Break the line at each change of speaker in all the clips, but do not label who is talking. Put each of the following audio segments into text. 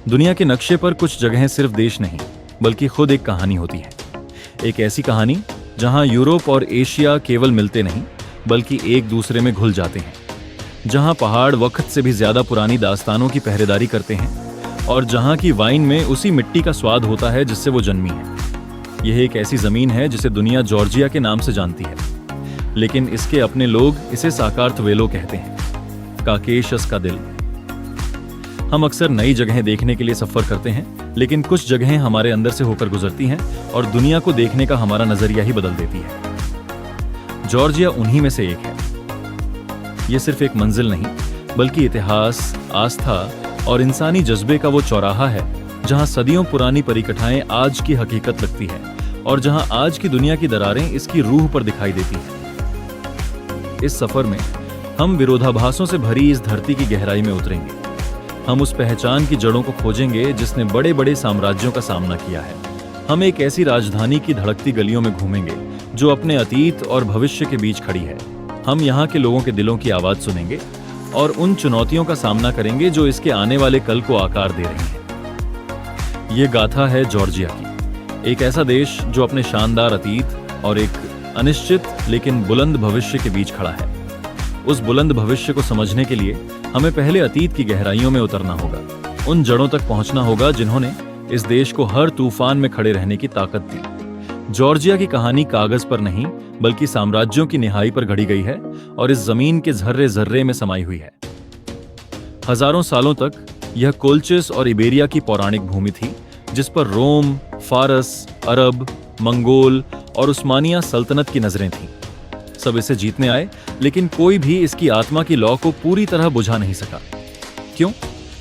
दुनिया के नक्शे पर कुछ जगहें सिर्फ देश नहीं बल्कि खुद एक कहानी होती है। एक ऐसी कहानी जहां यूरोप और एशिया केवल मिलते नहीं बल्कि एक दूसरे में घुल जाते हैं, जहां पहाड़ वक्त से भी ज्यादा पुरानी दास्तानों की पहरेदारी करते हैं और जहां की वाइन में उसी मिट्टी का स्वाद होता है जिससे वो जन्मी है। यह एक ऐसी जमीन है जिसे दुनिया जॉर्जिया के नाम से जानती है, लेकिन इसके अपने लोग इसे साकार्थवेलो कहते हैं, काकेशस का दिल। हम अक्सर नई जगहें देखने के लिए सफर करते हैं, लेकिन कुछ जगहें हमारे अंदर से होकर गुजरती हैं और दुनिया को देखने का हमारा नजरिया ही बदल देती है। जॉर्जिया उन्हीं में से एक है। यह सिर्फ एक मंजिल नहीं बल्कि इतिहास, आस्था और इंसानी जज्बे का वो चौराहा है जहां सदियों पुरानी परिकथाएं आज की हकीकत लगती है और जहां आज की दुनिया की दरारें इसकी रूह पर दिखाई देती हैं। इस सफर में हम विरोधाभासों से भरी इस धरती की गहराई में उतरेंगे। हम उस पहचान की जड़ों को खोजेंगे जिसने बड़े बड़े साम्राज्यों का सामना किया है। हम एक ऐसी राजधानी की धड़कती गलियों में घूमेंगे जो अपने अतीत और भविष्य के बीच खड़ी है। हम यहाँ के लोगों के दिलों की आवाज सुनेंगे और उन चुनौतियों का सामना करेंगे जो इसके आने वाले कल को आकार दे रही हैं। ये गाथा है जॉर्जिया की, एक ऐसा देश जो अपने शानदार अतीत और एक अनिश्चित लेकिन बुलंद भविष्य के बीच खड़ा है। उस बुलंद भविष्य को समझने के लिए हमें पहले अतीत की गहराइयों में उतरना होगा, उन जड़ों तक पहुंचना होगा जिन्होंने इस देश को हर तूफान में खड़े रहने की ताकत दी। जॉर्जिया की कहानी कागज पर नहीं बल्कि साम्राज्यों की निहाई पर घड़ी गई है और इस जमीन के जर्रे जर्रे में समाई हुई है। हजारों सालों तक यह कोल्चिस और इबेरिया की पौराणिक भूमि थी, जिस पर रोम, फारस, अरब, मंगोल और उस्मानिया सल्तनत की नजरें थीं। सब इसे जीतने आए, लेकिन कोई भी इसकी आत्मा की लौ को पूरी तरह बुझा नहीं सका। क्यों?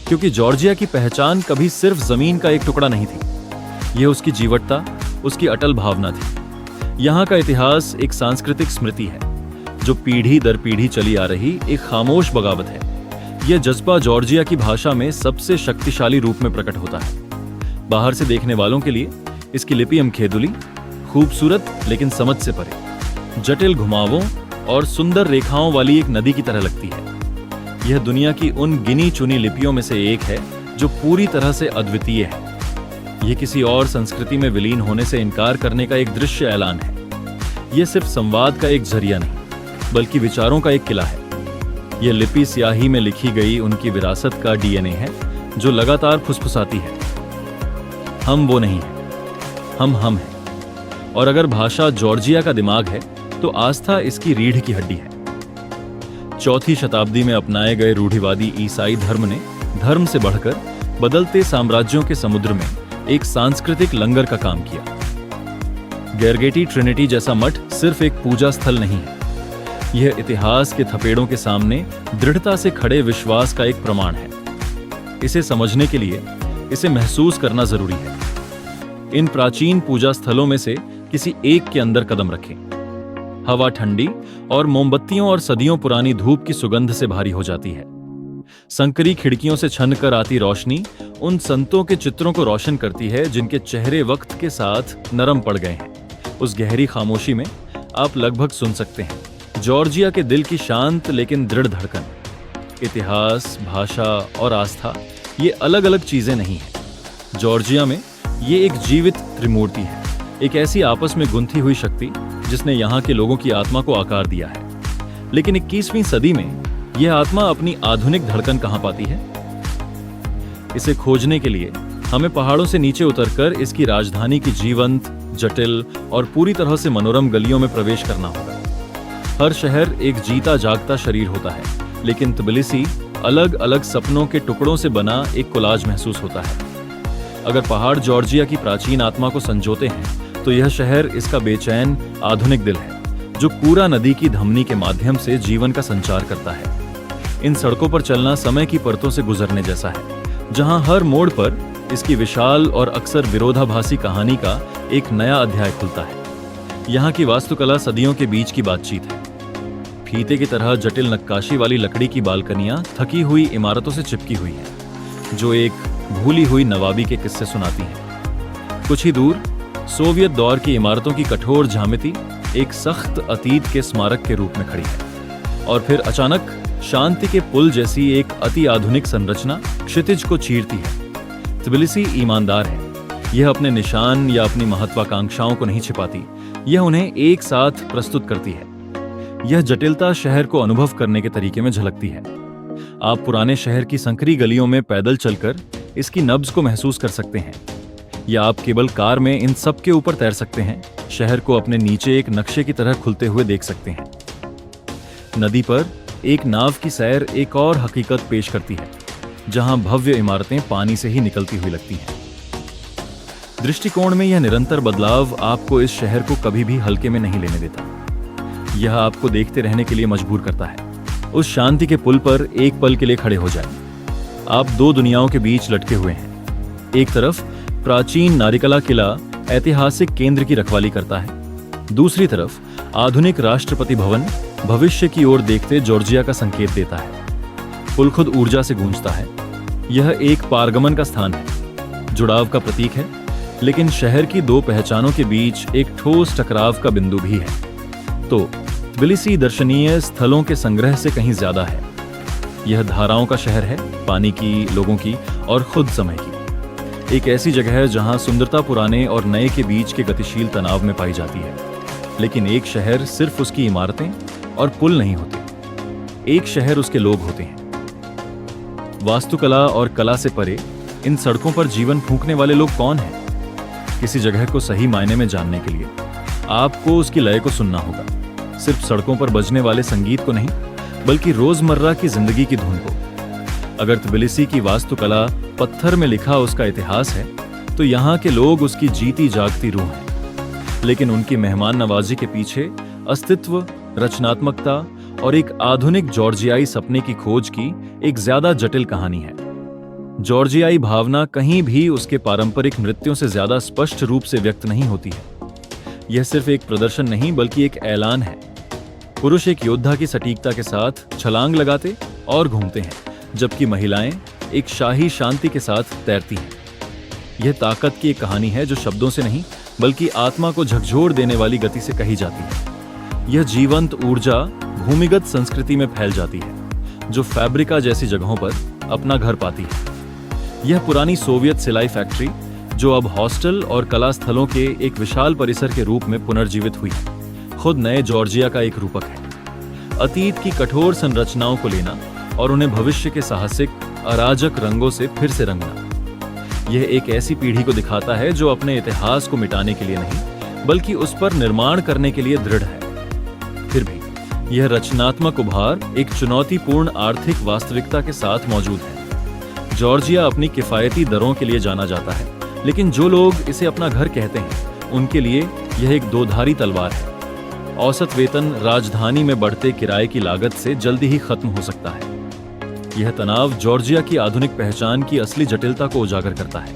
क्योंकि जॉर्जिया की पहचान कभी सिर्फ जमीन का एक टुकड़ा नहीं थी। यह उसकी जीवटता, उसकी अटल भावना थी। यहाँ का इतिहास एक सांस्कृतिक स्मृति है जो पीढ़ी दर पीढ़ी चली आ रही एक खामोश बगावत है। यह जज्बा जॉर्जिया की भाषा में सबसे शक्तिशाली रूप में प्रकट होता है। बाहर से देखने वालों के लिए इसकी लिपि अमखेदुली खूबसूरत लेकिन समझ से परे, जटिल घुमावों और सुंदर रेखाओं वाली एक नदी की तरह लगती है। यह दुनिया की उन गिनी चुनी लिपियों में से एक है जो पूरी तरह से अद्वितीय है। यह किसी और संस्कृति में विलीन होने से इनकार करने का एक दृश्य ऐलान है। यह सिर्फ संवाद का एक जरिया नहीं बल्कि विचारों का एक किला है। यह लिपि स्याही में लिखी गई उनकी विरासत का डीएनए है जो लगातार फुसफुसाती है, हम वो नहीं हैं, हम हैं। और अगर भाषा जॉर्जिया का दिमाग है तो आस्था इसकी रीढ़ की हड्डी है। चौथी शताब्दी में अपनाए गए रूढ़िवादी ईसाई धर्म ने धर्म से बढ़कर बदलते साम्राज्यों के समुद्र में एक सांस्कृतिक लंगर का काम किया। गेरगेटी ट्रिनिटी जैसा मठ सिर्फ एक पूजा स्थल नहीं है, यह इतिहास के थपेड़ों के सामने दृढ़ता से खड़े विश्वास का एक प्रमाण है। इसे समझने के लिए इसे महसूस करना जरूरी है। इन प्राचीन पूजा स्थलों में से किसी एक के अंदर कदम रखें। हवा ठंडी और मोमबत्तियों और सदियों पुरानी धूप की सुगंध से भारी हो जाती है। संकरी खिड़कियों से छनकर आती रोशनी उन संतों के चित्रों को रोशन करती है जिनके चेहरे वक्त के साथ नरम पड़ गए हैं। उस गहरी खामोशी में आप लगभग सुन सकते हैं जॉर्जिया के दिल की शांत लेकिन दृढ़ धड़कन। इतिहास, भाषा और आस्था ये अलग अलग चीजें नहीं हैं। जॉर्जिया में ये एक जीवित त्रिमूर्ति है, एक ऐसी आपस में गुंथी हुई शक्ति जिसने यहाँ के लोगों की आत्मा को आकार दिया है। लेकिन 21वीं सदी में यह आत्मा अपनी आधुनिक धड़कन कहाँ पाती है? इसे खोजने के लिए हमें पहाड़ों से नीचे उतरकर इसकी राजधानी की जीवंत, जटिल और पूरी तरह से मनोरम गलियों में प्रवेश करना होगा। हर शहर एक जीता जागता शरीर होता है, लेकिन तबिलिसी अलग अलग सपनों के टुकड़ों से बना एक कोलाज महसूस होता है। अगर पहाड़ जॉर्जिया की प्राचीन आत्मा को संजोते हैं तो यह शहर इसका बेचैन आधुनिक दिल है जो पूरा नदी की धमनी के माध्यम से जीवन का संचार करता है। इन सड़कों पर चलना समय की परतों से गुजरने जैसा है, जहां हर मोड़ पर इसकी विशाल और अक्सर विरोधाभासी कहानी का एक नया अध्याय खुलता है। यहाँ की वास्तुकला सदियों के बीच की बातचीत है। फीते की तरह जटिल नक्काशी वाली लकड़ी की बालकनियां थकी हुई इमारतों से चिपकी हुई हैं, जो एक भूली हुई नवाबी के किस्से सुनाती हैं। कुछ ही दूर सोवियत दौर की इमारतों की कठोर ज्यामिति एक सख्त अतीत के स्मारक के रूप में खड़ी है। और फिर अचानक शांति के पुल जैसी एक अति आधुनिक संरचना क्षितिज को चीरती है। त्बिलिसी ईमानदार है। यह अपने निशान या अपनी महत्वाकांक्षाओं को नहीं छिपाती, यह उन्हें एक साथ प्रस्तुत करती है। यह जटिलता शहर को अनुभव करने के तरीके में झलकती है। आप पुराने शहर की संकरी गलियों में पैदल चलकर इसकी नब्ज को महसूस कर सकते हैं, या आप केवल कार में इन सब के ऊपर तैर सकते हैं, शहर को अपने नीचे एक नक्शे की तरह खुलते हुए देख सकते हैं। नदी पर एक नाव की सैर एक और हकीकत पेश करती है, जहां भव्य इमारतें पानी से ही निकलती हुई लगती हैं। दृष्टिकोण में यह निरंतर बदलाव आपको इस शहर को कभी भी हल्के में नहीं लेने देता। यह आपको देखते रहने के लिए मजबूर करता है। उस शांति के पुल पर एक पल के लिए खड़े हो जाएं। आप दो दुनियाओं के बीच लटके हुए हैं। एक तरफ प्राचीन नारिकला किला ऐतिहासिक केंद्र की रखवाली करता है, दूसरी तरफ आधुनिक राष्ट्रपति भवन भविष्य की ओर देखते जॉर्जिया का संकेत देता है। पुल खुद ऊर्जा से गूंजता है। यह एक पारगमन का स्थान है, जुड़ाव का प्रतीक है, लेकिन शहर की दो पहचानों के बीच एक ठोस टकराव का बिंदु भी है। तो त्बिलिसी दर्शनीय स्थलों के संग्रह से कहीं ज्यादा है। यह धाराओं का शहर है, पानी की, लोगों की और खुद समय की। एक ऐसी जगह है जहां सुंदरता पुराने और नए के बीच के गतिशील तनाव में पाई जाती है। लेकिन एक शहर सिर्फ उसकी इमारतें और पुल नहीं होते, एक शहर उसके लोग होते हैं। वास्तुकला और कला से परे इन सड़कों पर जीवन फूंकने वाले लोग कौन हैं? किसी जगह को सही मायने में जानने के लिए आपको उसकी लय को सुनना होगा, सिर्फ सड़कों पर बजने वाले संगीत को नहीं, बल्कि रोजमर्रा की जिंदगी की धुन को। अगर त्बिलिसी की वास्तुकला पत्थर में लिखा उसका इतिहास है, तो यहाँ के लोग उसकी जीती जागती रूह हैं। लेकिन उनकी मेहमान नवाजी के पीछे अस्तित्व, रचनात्मकता और एक आधुनिक जॉर्जियाई सपने की खोज की एक ज्यादा जटिल कहानी है। जॉर्जियाई भावना कहीं भी उसके पारंपरिक नृत्यों से ज्यादा स्पष्ट रूप से व्यक्त नहीं होती है। यह सिर्फ एक प्रदर्शन नहीं, बल्कि एक ऐलान है। पुरुष एक योद्धा की सटीकता के साथ छलांग लगाते और घूमते हैं, जबकि महिलाएं एक शाही शांति के साथ तैरती हैं। यह ताकत की एक कहानी है जो शब्दों से नहीं, बल्कि आत्मा को झकझोर देने वाली गति से कही जाती है। यह जीवंत ऊर्जा भूमिगत संस्कृति में फैल जाती है, जो फैब्रिका जैसी जगहों पर अपना घर पाती है। यह पुरानी सोवियत सिलाई फैक्ट्री, जो अब हॉस्टल और कला स्थलों के एक विशाल परिसर के रूप में पुनर्जीवित हुई, खुद नए जॉर्जिया का एक रूपक है। अतीत की कठोर संरचनाओं को लेना और उन्हें भविष्य के साहसिक, अराजक रंगों से फिर से रंगना। यह एक ऐसी पीढ़ी को दिखाता है जो अपने इतिहास को मिटाने के लिए नहीं, बल्कि उस पर निर्माण करने के लिए दृढ़ है। फिर भी यह रचनात्मक उभार एक चुनौतीपूर्ण आर्थिक वास्तविकता के साथ मौजूद है। जॉर्जिया अपनी किफायती दरों के लिए जाना जाता है, लेकिन जो लोग इसे अपना घर कहते हैं, उनके लिए यह एक दोधारी तलवार है। औसत वेतन राजधानी में बढ़ते किराए की लागत से जल्दी ही खत्म हो सकता है। यह तनाव जॉर्जिया की आधुनिक पहचान की असली जटिलता को उजागर करता है।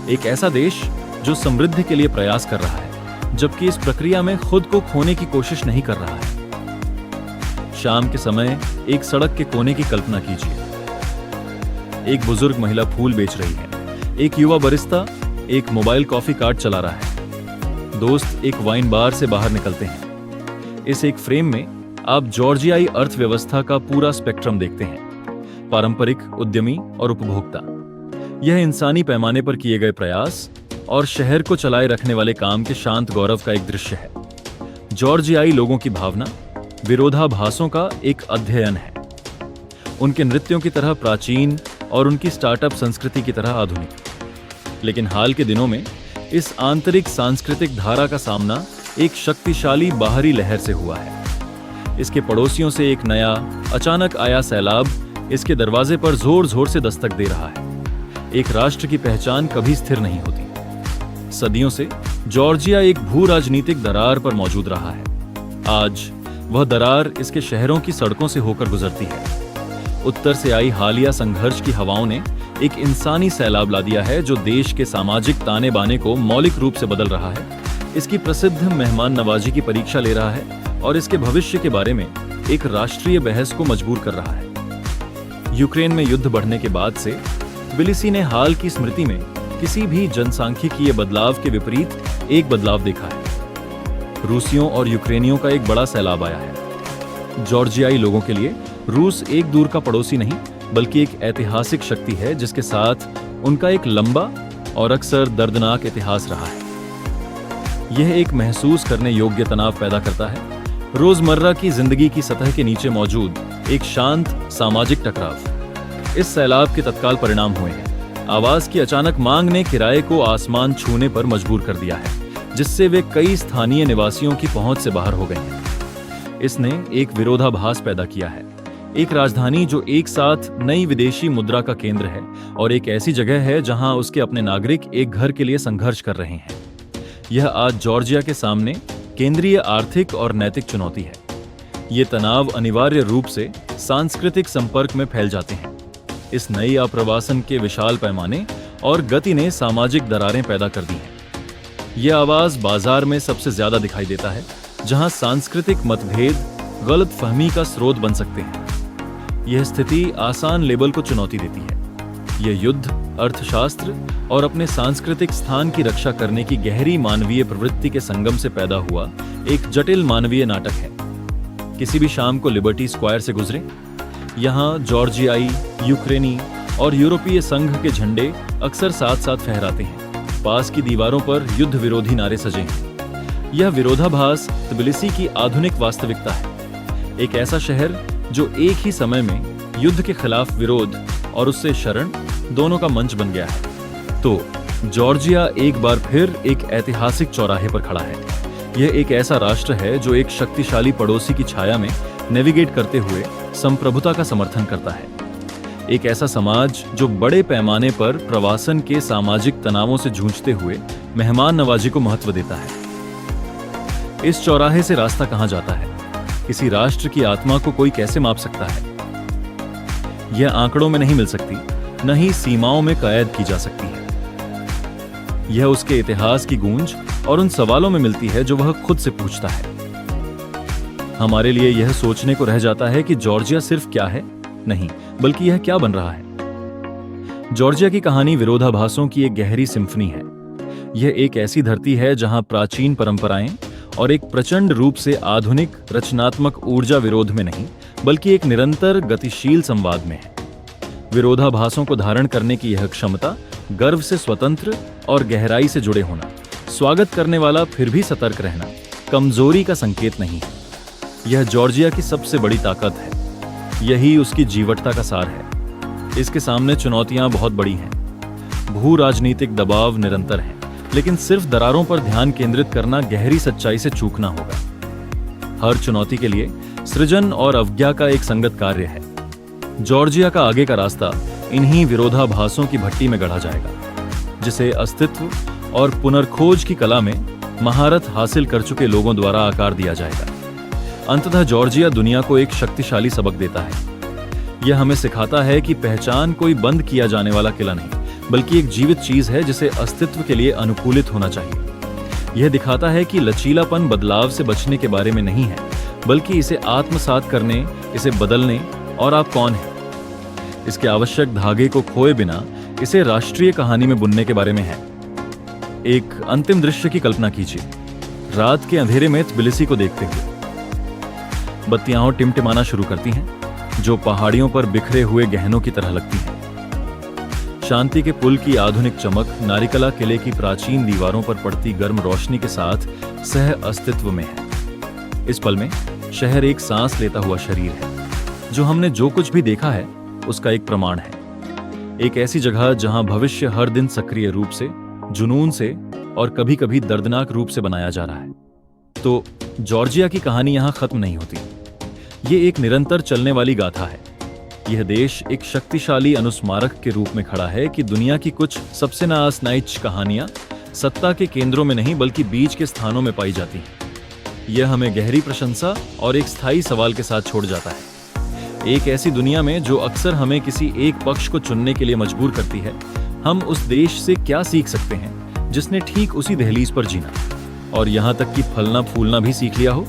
एक ऐसा देश जो समृद्धि के लिए प्रयास कर रहा है, जबकि इस प्रक्रिया में खुद को खोने की कोशिश नहीं कर रहा है। शाम के समय एक सड़क के कोने की कल्पना कीजिए। एक बुजुर्ग महिला फूल बेच रही है, एक युवा बरिस्ता एक मोबाइल कॉफी कार्ट चला रहा है, दोस्त एक वाइन बार से बाहर निकलते हैं। इस एक फ्रेम में आप जॉर्जियाई अर्थव्यवस्था का पूरा स्पेक्ट्रम देखते हैं, पारंपरिक, उद्यमी और उपभोक्ता। यह इंसानी पैमाने पर किए गए प्रयास और शहर को चलाए रखने वाले काम के शांत गौरव का एक दृश्य है। जॉर्जियाई लोगों की भावना विरोधाभासों का एक अध्ययन है, उनके नृत्यों की तरह प्राचीन और उनकी स्टार्टअप संस्कृति की तरह आधुनिक। लेकिन हाल के दिनों में इस आंतरिक सांस्कृतिक धारा का सामना एक शक्तिशाली बाहरी लहर से हुआ है। इसके पड़ोसियों से एक नया अचानक आया सैलाब इसके दरवाजे पर जोर जोर से दस्तक दे रहा है। एक राष्ट्र की पहचान कभी स्थिर नहीं होती। सदियों से जॉर्जिया एक भू राजनीतिक दरार पर मौजूद रहा है। आज वह दरार इसके शहरों की सड़कों से होकर गुजरती है। उत्तर से आई हालिया संघर्ष की हवाओं ने एक इंसानी सैलाब ला दिया है, जो देश के सामाजिक ताने बाने को मौलिक रूप से बदल रहा है, इसकी प्रसिद्ध मेहमान नवाजी की परीक्षा ले रहा है और इसके भविष्य के बारे में एक राष्ट्रीय बहस को मजबूर कर रहा है। यूक्रेन में युद्ध बढ़ने के बाद से त्बिलिसी ने हाल की स्मृति में किसी भी जनसांख्यिकीय बदलाव के विपरीत एक बदलाव देखा है। रूसियों और यूक्रेनियों का एक बड़ा सैलाब आया है। जॉर्जियाई लोगों के लिए रूस एक दूर का पड़ोसी नहीं, बल्कि एक ऐतिहासिक शक्ति है जिसके साथ उनका एक लंबा और अक्सर दर्दनाक इतिहास रहा है। यह एक महसूस करने योग्य तनाव पैदा करता है, रोजमर्रा की जिंदगी की सतह के नीचे मौजूद एक शांत सामाजिक टकराव। इस सैलाब के तत्काल परिणाम हुए हैं। आवाज की अचानक मांग ने किराए को आसमान छूने पर मजबूर कर दिया है, जिससे वे कई स्थानीय निवासियों की पहुंच से बाहर हो गए हैं। इसने एक विरोधाभास पैदा किया है, एक राजधानी जो एक साथ नई विदेशी मुद्रा का केंद्र है और एक ऐसी जगह है जहां उसके अपने नागरिक एक घर के लिए संघर्ष कर रहे हैं। यह आज जॉर्जिया के सामने केंद्रीय आर्थिक और नैतिक चुनौती है। ये तनाव अनिवार्य रूप से सांस्कृतिक संपर्क में फैल जाते हैं। इस नई आप्रवासन के विशाल पैमाने और गति ने सामाजिक दरारें पैदा कर दी हैं। यह आवाज बाजार में सबसे ज्यादा दिखाई देता है, जहां सांस्कृतिक मतभेद गलतफहमी का स्रोत बन सकते हैं। यह स्थिति आसान लेबल को चुनौती देती है। यह युद्ध, अर्थशास्त्र और अपने सांस्कृतिक स्थान की रक्षा करने की गहरी मानवीय प्रवृत्ति के संगम से पैदा हुआ एक जटिल मानवीय नाटक है। किसी भी शाम को लिबर्टी स्क्वायर से गुजरें, यहाँ जॉर्जियाई, यूक्रेनी और यूरोपीय संघ के झंडे अक्सर साथ साथ फहराते हैं। पास की दीवारों पर युद्ध विरोधी नारे सजे हैं। यह विरोधाभास तबिलिसी की आधुनिक वास्तविकता है, एक ऐसा शहर जो एक ही समय में युद्ध के खिलाफ विरोध और उससे शरण दोनों का मंच बन गया है। तो जॉर्जिया एक बार फिर एक ऐतिहासिक चौराहे पर खड़ा है। यह एक ऐसा राष्ट्र है जो एक शक्तिशाली पड़ोसी की छाया में नेविगेट करते हुए संप्रभुता का समर्थन करता है। एक ऐसा समाज जो बड़े पैमाने पर प्रवासन के सामाजिक तनावों से जूझते हुए मेहमान नवाजी को महत्व देता है। इस चौराहे से रास्ता कहां जाता है? किसी राष्ट्र की आत्मा को कोई कैसे माप सकता है? यह आंकड़ों में नहीं मिल सकती, न ही सीमाओं में कैद की जा सकती है। यह उसके इतिहास की गूंज और उन सवालों में मिलती है जो वह खुद से पूछता है। हमारे लिए यह सोचने को रह जाता है कि जॉर्जिया सिर्फ क्या है, नहीं, बल्कि यह क्या बन रहा है। जॉर्जिया की कहानी विरोधाभासों की एक गहरी सिम्फनी है। यह एक ऐसी धरती है जहां प्राचीन परंपराएं और एक प्रचंड रूप से आधुनिक रचनात्मक ऊर्जा विरोध में नहीं, बल्कि एक निरंतर गतिशील संवाद में है। विरोधाभासों को धारण करने की यह क्षमता, गर्व से स्वतंत्र और गहराई से जुड़े होना, स्वागत करने वाला फिर भी सतर्क रहना, कमजोरी का संकेत नहीं है। यह जॉर्जिया की सबसे बड़ी ताकत है। यही उसकी जीवटता का सार है। इसके सामने चुनौतियां बहुत बड़ी हैं। भू राजनीतिक दबाव निरंतर है, लेकिन सिर्फ दरारों पर ध्यान केंद्रित करना गहरी सच्चाई से चूकना होगा। हर चुनौती के लिए सृजन और अवज्ञा का एक संगत कार्य है। जॉर्जिया का आगे का रास्ता इन्हीं विरोधाभासों की भट्टी में गढ़ा जाएगा, जिसे अस्तित्व और पुनर्खोज की कला में महारत हासिल कर चुके लोगों द्वारा आकार दिया जाएगा। अंततः जॉर्जिया दुनिया को एक शक्तिशाली सबक देता है। यह हमें सिखाता है कि पहचान कोई बंद किया जाने वाला किला नहीं, बल्कि एक जीवित चीज है जिसे अस्तित्व के लिए अनुकूलित होना चाहिए। यह दिखाता है कि लचीलापन बदलाव से बचने के बारे में नहीं है, बल्कि इसे आत्मसात करने, इसे बदलने और आप कौन हैं, इसके आवश्यक धागे को खोए बिना इसे राष्ट्रीय कहानी में बुनने के बारे में है। एक अंतिम दृश्य की कल्पना कीजिए। रात के अंधेरे में तबिलिसी को देखते हुए बत्तियां टिमटिमाना शुरू करती हैं, जो पहाड़ियों पर बिखरे हुए गहनों की तरह लगती हैं। शांति के पुल की आधुनिक चमक नारिकला किले की प्राचीन दीवारों पर पड़ती गर्म रोशनी के साथ सह अस्तित्व में है। इस पल में शहर एक सांस लेता हुआ शरीर है, जो हमने जो कुछ भी देखा है उसका एक प्रमाण है। एक ऐसी जगह जहां भविष्य हर दिन सक्रिय रूप से, जुनून से और कभी कभी दर्दनाक रूप से बनाया जा रहा है। तो जॉर्जिया की कहानी यहां खत्म नहीं होती। ये एक निरंतर चलने वाली गाथा है। यह देश एक शक्तिशाली अनुस्मारक के रूप में खड़ा है कि दुनिया की कुछ सबसे नाआस्नाइच कहानियां सत्ता के केंद्रों में नहीं, बल्कि बीच के स्थानों में पाई जाती हैं। यह हमें गहरी प्रशंसा और एक स्थायी सवाल के साथ छोड़ जाता है। एक ऐसी दुनिया में जो अक्सर हमें किसी एक पक्ष को चुनने के लिए मजबूर करती है, हम उस देश से क्या सीख सकते हैं जिसने ठीक उसी दहलीज पर जीना और यहां तक कि फलना फूलना भी सीख लिया हो।